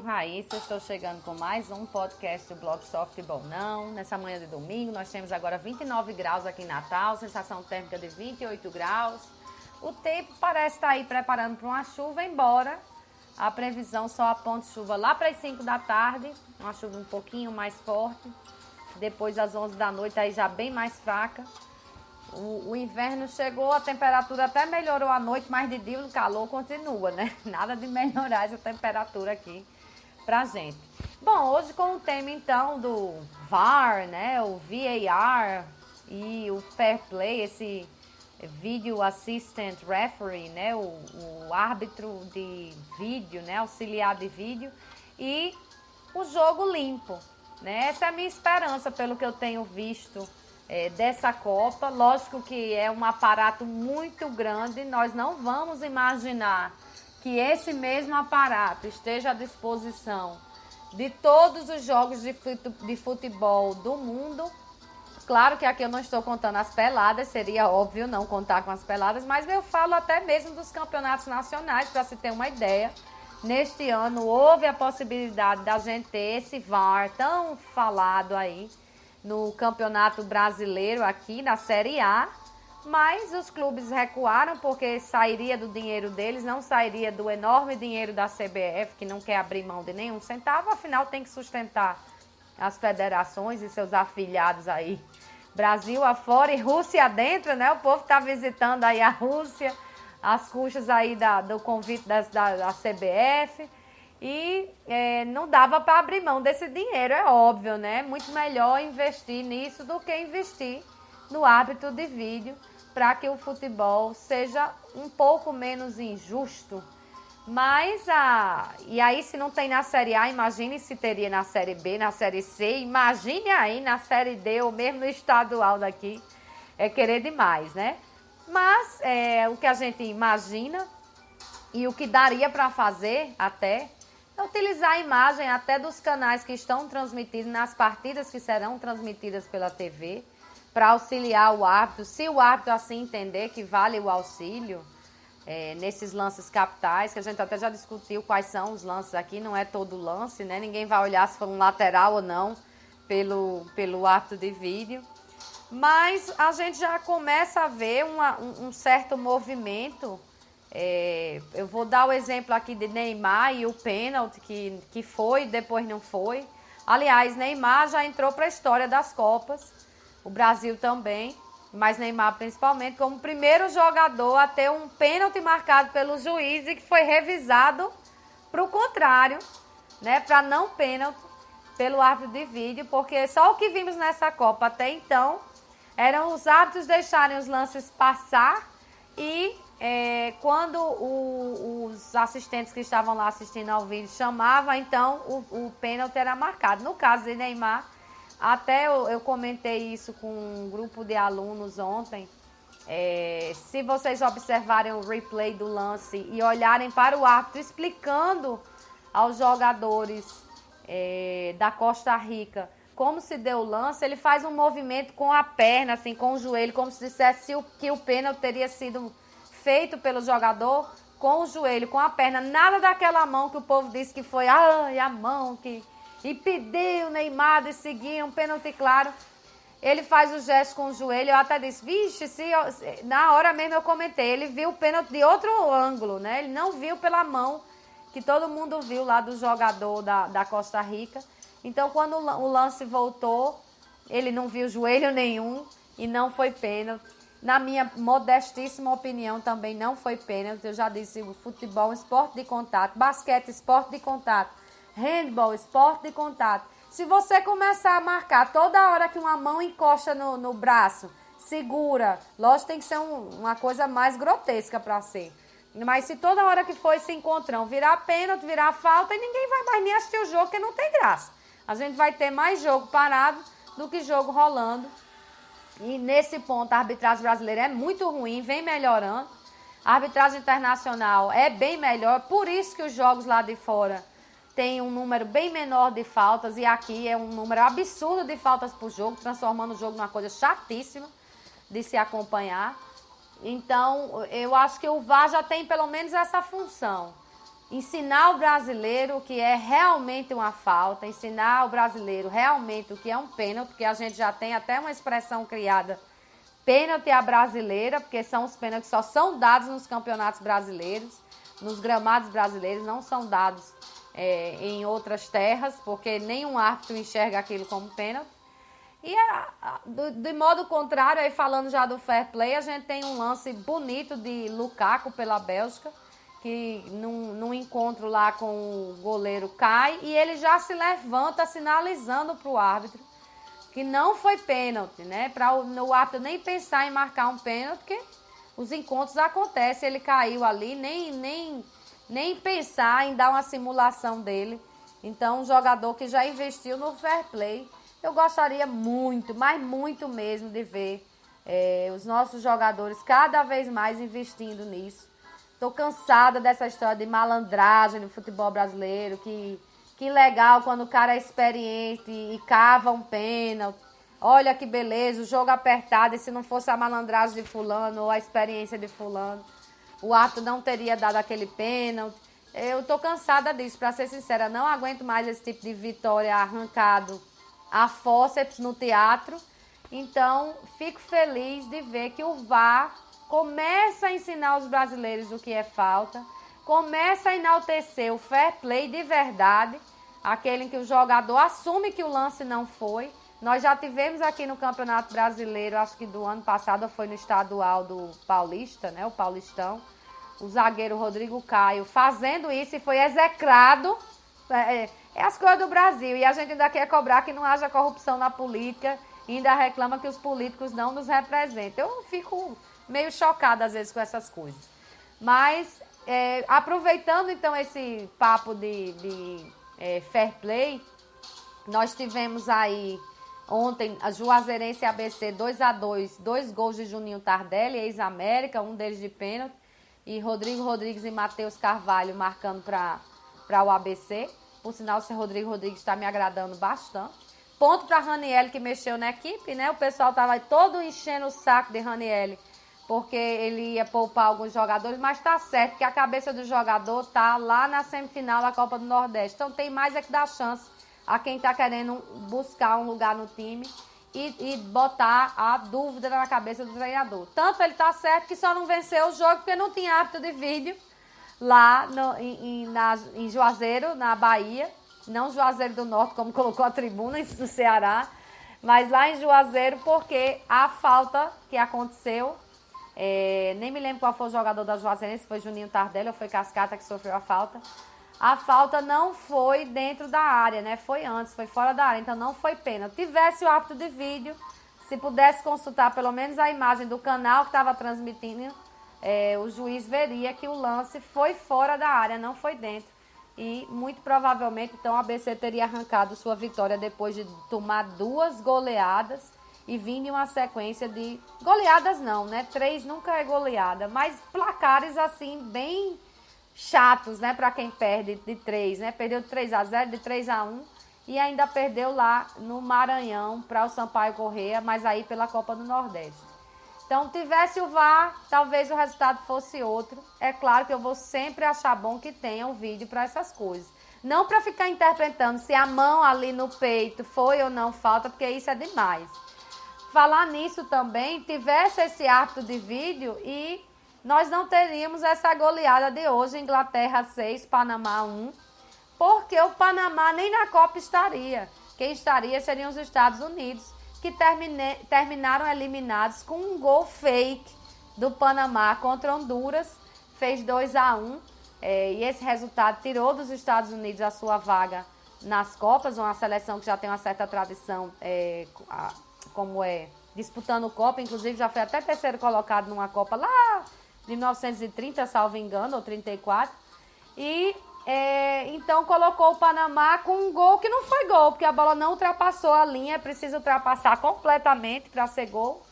Raíssa, estou chegando com mais um podcast do blog Softball Não. Nessa manhã de domingo, nós temos agora 29 graus aqui em Natal, sensação térmica de 28 graus. O tempo parece estar aí preparando para uma chuva, embora a previsão só aponte chuva lá para as 5 da tarde, uma chuva um pouquinho mais forte. Depois das 11 da noite, aí já bem mais fraca. O inverno chegou, a temperatura até melhorou à noite, mas de dia o calor continua, né? Nada de melhorar essa temperatura aqui pra gente. Bom, hoje com o tema então do VAR, né? O VAR e o Fair Play, esse Video Assistant Referee, né? O árbitro de vídeo, né? Auxiliar de vídeo e o jogo limpo, né? Essa é a minha esperança pelo que eu tenho visto dessa Copa. Lógico que é um aparato muito grande, nós não vamos imaginar que esse mesmo aparato esteja à disposição de todos os jogos de futebol do mundo. Claro que aqui eu não estou contando as peladas, seria óbvio não contar com as peladas, mas eu falo até mesmo dos campeonatos nacionais, para se ter uma ideia. Neste ano houve a possibilidade da gente ter esse VAR tão falado aí no Campeonato Brasileiro aqui, na Série A, mas os clubes recuaram porque sairia do dinheiro deles, não sairia do enorme dinheiro da CBF, que não quer abrir mão de nenhum centavo, afinal tem que sustentar as federações e seus afiliados aí, Brasil afora e Rússia adentro, né? O povo está visitando aí a Rússia, as custas aí do convite da CBF. E não dava para abrir mão desse dinheiro, é óbvio, né? Muito melhor investir nisso do que investir no árbitro de vídeo para que o futebol seja um pouco menos injusto. Mas, e aí se não tem na Série A, imagine se teria na Série B, na Série C, imagine aí na Série D ou mesmo no estadual daqui, é querer demais, né? Mas o que a gente imagina e o que daria para fazer até utilizar a imagem até dos canais que estão transmitidos nas partidas que serão transmitidas pela TV para auxiliar o árbitro, se o árbitro assim entender que vale o auxílio nesses lances capitais, que a gente até já discutiu quais são os lances aqui, não é todo lance, né? Ninguém vai olhar se foi um lateral ou não pelo árbitro de vídeo. Mas a gente já começa a ver um certo movimento. Eu vou dar o exemplo aqui de Neymar e o pênalti que foi e depois não foi. Aliás, Neymar já entrou para a história das Copas, o Brasil também, mas Neymar principalmente, como o primeiro jogador a ter um pênalti marcado pelo juiz e que foi revisado para o contrário, né, para não pênalti pelo árbitro de vídeo, porque só o que vimos nessa Copa até então eram os árbitros deixarem os lances passar e quando os assistentes que estavam lá assistindo ao vídeo chamavam, então o pênalti era marcado. No caso de Neymar, até eu comentei isso com um grupo de alunos ontem. Se vocês observarem o replay do lance e olharem para o árbitro explicando aos jogadores da Costa Rica como se deu o lance, ele faz um movimento com a perna, assim, com o joelho, como se dissesse que o pênalti teria sido feito pelo jogador com o joelho, com a perna, nada daquela mão que o povo disse que foi a mão que impediu o Neymar de seguir um pênalti claro. Ele faz o gesto com o joelho, eu até disse, vixe, na hora mesmo eu comentei, ele viu o pênalti de outro ângulo, né? Ele não viu pela mão que todo mundo viu lá do jogador da Costa Rica. Então, quando o lance voltou, ele não viu joelho nenhum e não foi pênalti. Na minha modestíssima opinião, também não foi pênalti. Eu já disse, o futebol é um esporte de contato, basquete, esporte de contato, handball, esporte de contato. Se você começar a marcar toda hora que uma mão encosta no braço, segura, lógico, tem que ser uma coisa mais grotesca para ser. Mas se toda hora que for esse encontrão virar pênalti, virar falta, ninguém vai mais nem assistir o jogo, porque não tem graça. A gente vai ter mais jogo parado do que jogo rolando. E nesse ponto a arbitragem brasileira é muito ruim, vem melhorando. A arbitragem internacional é bem melhor, por isso que os jogos lá de fora têm um número bem menor de faltas e aqui é um número absurdo de faltas por jogo, transformando o jogo numa coisa chatíssima de se acompanhar. Então, eu acho que o VAR já tem pelo menos essa função ensinar o brasileiro o que é realmente uma falta, ensinar o brasileiro realmente o que é um pênalti, porque a gente já tem até uma expressão criada, pênalti à brasileira, porque são os pênaltis que só são dados nos campeonatos brasileiros, nos gramados brasileiros, não são dados em outras terras, porque nenhum árbitro enxerga aquilo como pênalti. E de modo contrário, aí falando já do fair play, a gente tem um lance bonito de Lukaku pela Bélgica, que num encontro lá com o goleiro cai e ele já se levanta sinalizando para o árbitro que não foi pênalti, né? Para o árbitro nem pensar em marcar um pênalti, porque os encontros acontecem, ele caiu ali, nem pensar em dar uma simulação dele. Então, um jogador que já investiu no fair play, eu gostaria muito, mas muito mesmo, de ver os nossos jogadores cada vez mais investindo nisso. Estou cansada dessa história de malandragem no futebol brasileiro, que legal quando o cara é experiente e cava um pênalti. Olha que beleza, o jogo apertado, e se não fosse a malandragem de fulano ou a experiência de fulano, o árbitro não teria dado aquele pênalti. Eu estou cansada disso, para ser sincera, não aguento mais esse tipo de vitória arrancado a fórceps no teatro. Então, fico feliz de ver que o VAR começa a ensinar os brasileiros o que é falta, começa a enaltecer o fair play de verdade, aquele em que o jogador assume que o lance não foi. Nós já tivemos aqui no Campeonato Brasileiro, acho que do ano passado, foi no estadual do Paulista, né, o Paulistão, o zagueiro Rodrigo Caio fazendo isso e foi execrado. É as coisas do Brasil, e a gente ainda quer cobrar que não haja corrupção na política e ainda reclama que os políticos não nos representam. Eu fico meio chocada às vezes com essas coisas. Mas, aproveitando então esse papo de fair play, nós tivemos aí ontem a Juazeirense e ABC 2-2, 2 gols de Juninho Tardelli, ex-América, um deles de pênalti, e Rodrigo Rodrigues e Matheus Carvalho marcando para o ABC. Por sinal, o Rodrigo Rodrigues está me agradando bastante. Ponto para Raniel, que mexeu na equipe, né? O pessoal estava todo enchendo o saco de Raniel, porque ele ia poupar alguns jogadores, mas tá certo que a cabeça do jogador tá lá na semifinal da Copa do Nordeste. Então tem mais é que dar chance a quem tá querendo buscar um lugar no time e botar a dúvida na cabeça do treinador. Tanto ele tá certo que só não venceu o jogo porque não tinha árbitro de vídeo lá em Juazeiro, na Bahia. Não Juazeiro do Norte, como colocou a tribuna do Ceará, mas lá em Juazeiro, porque a falta que aconteceu, nem me lembro qual foi o jogador da Juazeirense, se foi Juninho Tardelli ou foi Cascata que sofreu a falta. A falta não foi dentro da área, né? Foi antes, foi fora da área, então não foi pênalti. Tivesse o árbitro de vídeo, se pudesse consultar pelo menos a imagem do canal que estava transmitindo, o juiz veria que o lance foi fora da área, não foi dentro. E muito provavelmente, então, a ABC teria arrancado sua vitória depois de tomar 2 goleadas e vir em uma sequência de... Goleadas não, né? 3 nunca é goleada, mas placares, assim, bem chatos, né? Para quem perde de 3, né? Perdeu de 3-0, de 3-1 e ainda perdeu lá no Maranhão para o Sampaio Corrêa, mas aí pela Copa do Nordeste. Então, tivesse o VAR, talvez o resultado fosse outro. É claro que eu vou sempre achar bom que tenha um vídeo para essas coisas. Não para ficar interpretando se a mão ali no peito foi ou não falta, porque isso é demais. Falar nisso também, tivesse esse árbitro de vídeo e nós não teríamos essa goleada de hoje, Inglaterra 6, Panamá 1, porque o Panamá nem na Copa estaria. Quem estaria seriam os Estados Unidos, que terminaram eliminados com um gol fake do Panamá contra Honduras, fez 2-1, e esse resultado tirou dos Estados Unidos a sua vaga nas Copas, uma seleção que já tem uma certa tradição, disputando Copa, inclusive já foi até terceiro colocado numa Copa lá de 1930, salvo engano, ou 34, e então colocou o Panamá com um gol que não foi gol, porque a bola não ultrapassou a linha, precisa ultrapassar completamente para ser gol.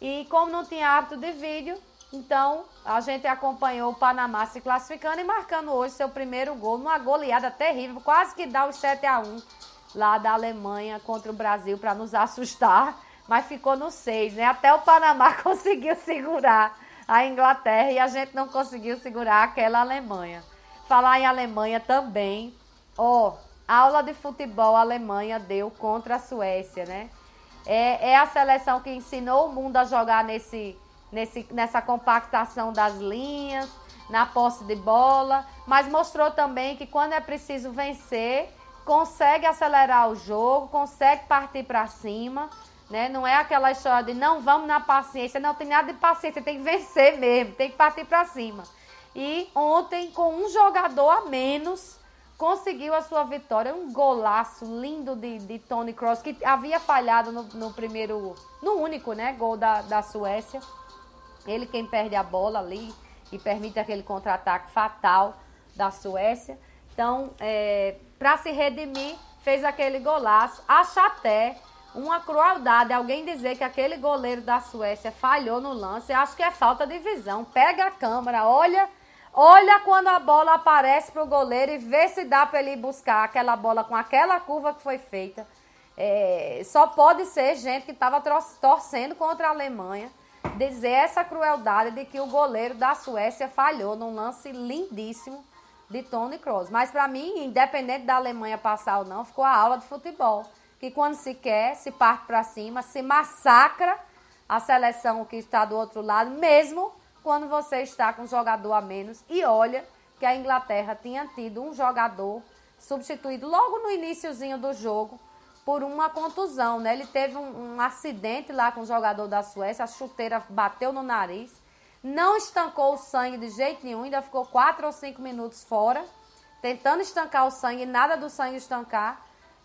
E como não tinha árbitro de vídeo, então a gente acompanhou o Panamá se classificando e marcando hoje seu primeiro gol, numa goleada terrível, quase que dá os 7-1 lá da Alemanha contra o Brasil para nos assustar, mas ficou no 6, né? Até o Panamá conseguiu segurar a Inglaterra e a gente não conseguiu segurar aquela Alemanha. Falar em Alemanha também. Aula de futebol a Alemanha deu contra a Suécia, né? É a seleção que ensinou o mundo a jogar nessa compactação das linhas, na posse de bola, mas mostrou também que quando é preciso vencer, consegue acelerar o jogo, consegue partir para cima, né? Não é aquela história de não, vamos na paciência, não tem nada de paciência, tem que vencer mesmo, tem que partir para cima. E ontem, com um jogador a menos, conseguiu a sua vitória. Um golaço lindo de Toni Kroos, que havia falhado no único, né, gol da Suécia. Ele quem perde a bola ali e permite aquele contra-ataque fatal da Suécia. Então, para se redimir, fez aquele golaço. Acho até uma crueldade alguém dizer que aquele goleiro da Suécia falhou no lance. Acho que é falta de visão. Pega a câmera, olha quando a bola aparece para o goleiro e vê se dá para ele ir buscar aquela bola com aquela curva que foi feita. Só pode ser gente que estava torcendo contra a Alemanha dizer essa crueldade de que o goleiro da Suécia falhou num lance lindíssimo de Toni Kroos. Mas para mim, independente da Alemanha passar ou não, ficou a aula de futebol. Que quando se quer, se parte para cima, se massacra a seleção que está do outro lado, mesmo quando você está com um jogador a menos. E olha que a Inglaterra tinha tido um jogador substituído logo no iniciozinho do jogo por uma contusão, né? Ele teve um acidente lá com o jogador da Suécia, a chuteira bateu no nariz, não estancou o sangue de jeito nenhum, ainda ficou 4 ou 5 minutos fora, tentando estancar o sangue, nada do sangue estancar,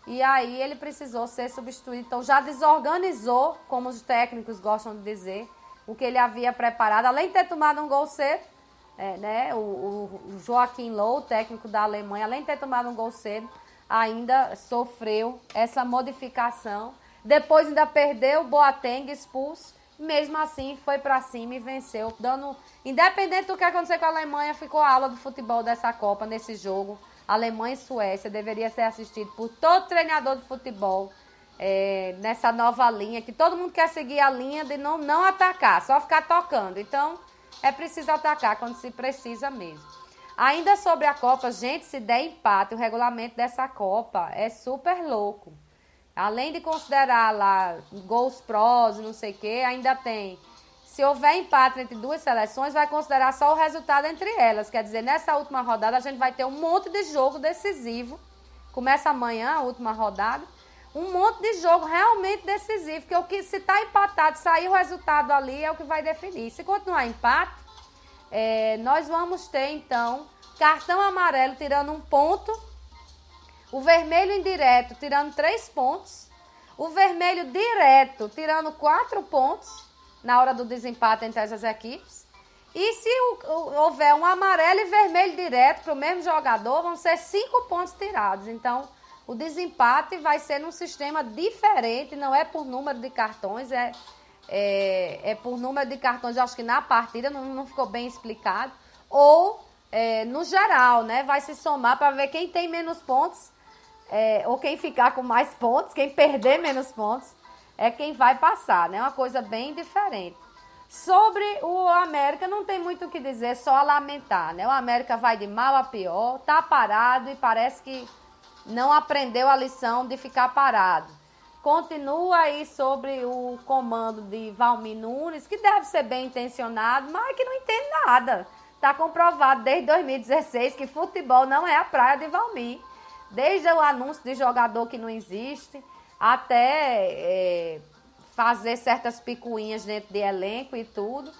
e aí ele precisou ser substituído. Então já desorganizou, como os técnicos gostam de dizer, o que ele havia preparado, além de ter tomado um gol cedo, né? O Joachim Löw, o técnico da Alemanha, além de ter tomado um gol cedo, ainda sofreu essa modificação. Depois ainda perdeu o Boateng expulso. Mesmo assim, foi para cima e venceu. Independente do que aconteceu com a Alemanha, ficou a aula do futebol dessa Copa, nesse jogo. Alemanha e Suécia deveria ser assistido por todo treinador de futebol. Nessa nova linha, que todo mundo quer seguir a linha de não atacar, só ficar tocando. Então, é preciso atacar quando se precisa mesmo. Ainda sobre a Copa, gente, se der empate, o regulamento dessa Copa é super louco. Além de considerar lá gols prós e não sei o quê, ainda tem. Se houver empate entre duas seleções, vai considerar só o resultado entre elas. Quer dizer, nessa última rodada a gente vai ter um monte de jogo decisivo. Começa amanhã a última rodada. Um monte de jogo realmente decisivo. Porque se está empatado, sair o resultado ali é o que vai definir. Se continuar empate, nós vamos ter, então, cartão amarelo tirando 1 ponto, o vermelho indireto tirando 3 pontos, o vermelho direto tirando 4 pontos na hora do desempate entre essas equipes. E se houver um amarelo e vermelho direto para o mesmo jogador, vão ser 5 pontos tirados. Então, o desempate vai ser num sistema diferente, não é por número de cartões, é por número de cartões, eu acho que na partida não ficou bem explicado, ou no geral, né, vai se somar para ver quem tem menos pontos, ou quem ficar com mais pontos, quem perder menos pontos, é quem vai passar, né, uma coisa bem diferente. Sobre o América, não tem muito o que dizer, só a lamentar, né, o América vai de mal a pior, tá parado e parece que não aprendeu a lição de ficar parado. Continua aí sobre o comando de Valmir Nunes, que deve ser bem intencionado, mas que não entende nada. Está comprovado desde 2016 que futebol não é a praia de Valmir. Desde o anúncio de jogador que não existe, até fazer certas picuinhas dentro de elenco e tudo.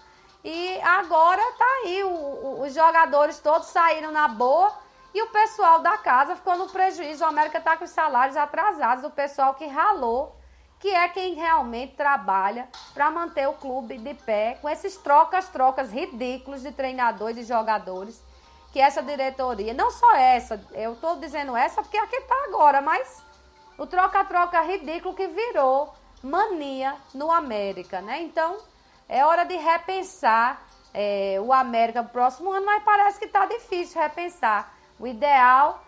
E agora tá aí, os jogadores todos saíram na boa e o pessoal da casa ficou no prejuízo. O América está com os salários atrasados, o pessoal que ralou, que é quem realmente trabalha para manter o clube de pé, com esses trocas ridículos de treinadores e de jogadores, que essa diretoria, não só essa, eu estou dizendo essa porque aqui está agora, mas o troca-troca ridículo que virou mania no América, né? Então, é hora de repensar o América pro próximo ano, mas parece que está difícil repensar. O ideal,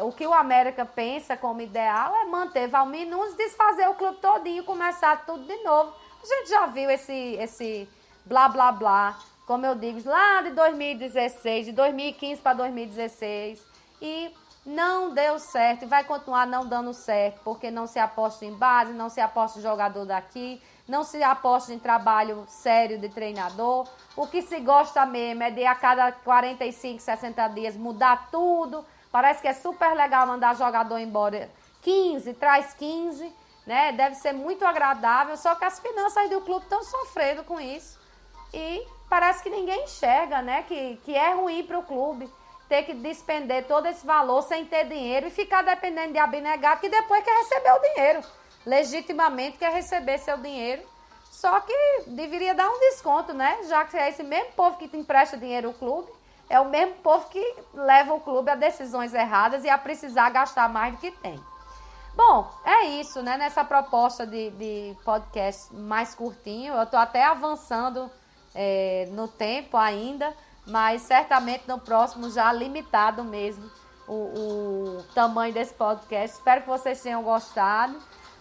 o que o América pensa como ideal é manter Valmir Nunes, desfazer o clube todinho, começar tudo de novo. A gente já viu esse blá blá blá como eu digo, lá de 2016, de 2015 para 2016, e não deu certo, e vai continuar não dando certo, porque não se aposta em base, não se aposta em jogador daqui, não se aposta em trabalho sério de treinador. O que se gosta mesmo é de a cada 45, 60 dias mudar tudo. Parece que é super legal mandar jogador embora 15, traz 15, né? Deve ser muito agradável, só que as finanças do clube estão sofrendo com isso. E parece que ninguém enxerga, né? Que é ruim para o clube ter que despender todo esse valor sem ter dinheiro e ficar dependendo de abnegado, que depois quer receber o dinheiro. Legitimamente quer receber seu dinheiro. Só que deveria dar um desconto, né? Já que é esse mesmo povo que te empresta dinheiro ao clube, é o mesmo povo que leva o clube a decisões erradas e a precisar gastar mais do que tem. Bom, é isso, né? Nessa proposta de podcast mais curtinho, eu tô até avançando no tempo ainda, mas certamente no próximo já limitado mesmo o tamanho desse podcast. Espero que vocês tenham gostado.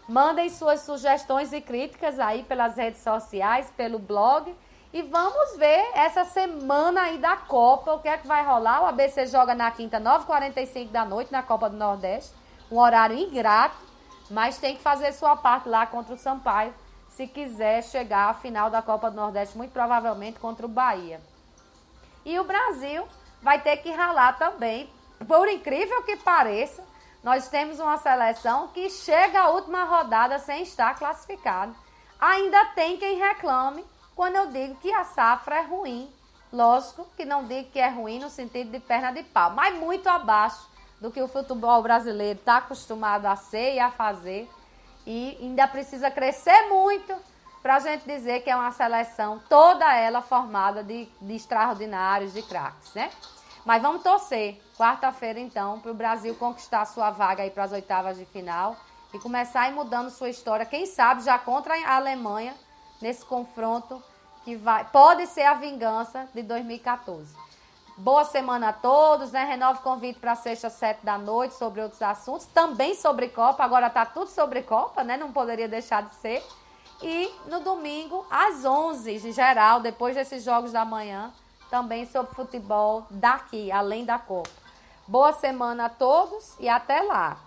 Mandem suas sugestões e críticas aí pelas redes sociais, pelo blog. E vamos ver essa semana aí da Copa, o que é que vai rolar. O ABC joga na quinta, 9h45 da noite, na Copa do Nordeste. Um horário ingrato, mas tem que fazer sua parte lá contra o Sampaio, se quiser chegar à final da Copa do Nordeste, muito provavelmente contra o Bahia. E o Brasil vai ter que ralar também. Por incrível que pareça, nós temos uma seleção que chega à última rodada sem estar classificado. Ainda tem quem reclame quando eu digo que a safra é ruim. Lógico que não digo que é ruim no sentido de perna de pau, mas muito abaixo do que o futebol brasileiro está acostumado a ser e a fazer. E ainda precisa crescer muito para a gente dizer que é uma seleção toda ela formada de extraordinários, de craques, né? Mas vamos torcer, quarta-feira então, para o Brasil conquistar sua vaga aí para as oitavas de final e começar a ir mudando sua história, quem sabe já contra a Alemanha, nesse confronto que pode ser a vingança de 2014. Boa semana a todos, né? Renovo o convite para sexta, 7 da noite, sobre outros assuntos, também sobre Copa, agora está tudo sobre Copa, né? Não poderia deixar de ser. E no domingo, às 11, de geral, depois desses jogos da manhã, também sobre futebol daqui, além da Copa. Boa semana a todos e até lá!